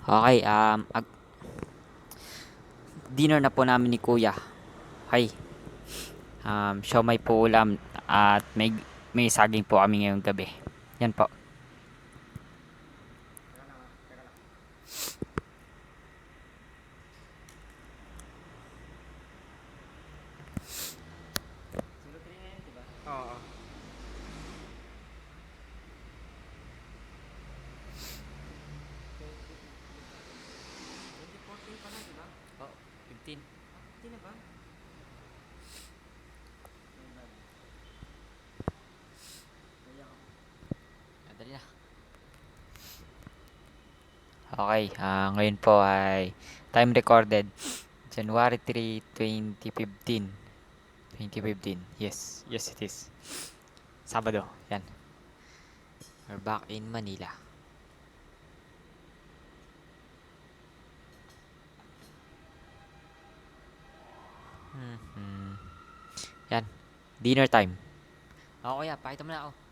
Okay, dinner na po namin ni Kuya. Hay, siomai po ulam at may saging po kami ngayong gabi. Yan po. Oo. Oh, 15. 15 na ba? Dali na. Okay, ngayon po ay time recorded January 3, 2015. 2015. Yes, yes it is. Sabado. Yan. We're back in Manila. Mhm. Yan. Dinner time. Kuya, pakita mo na ako.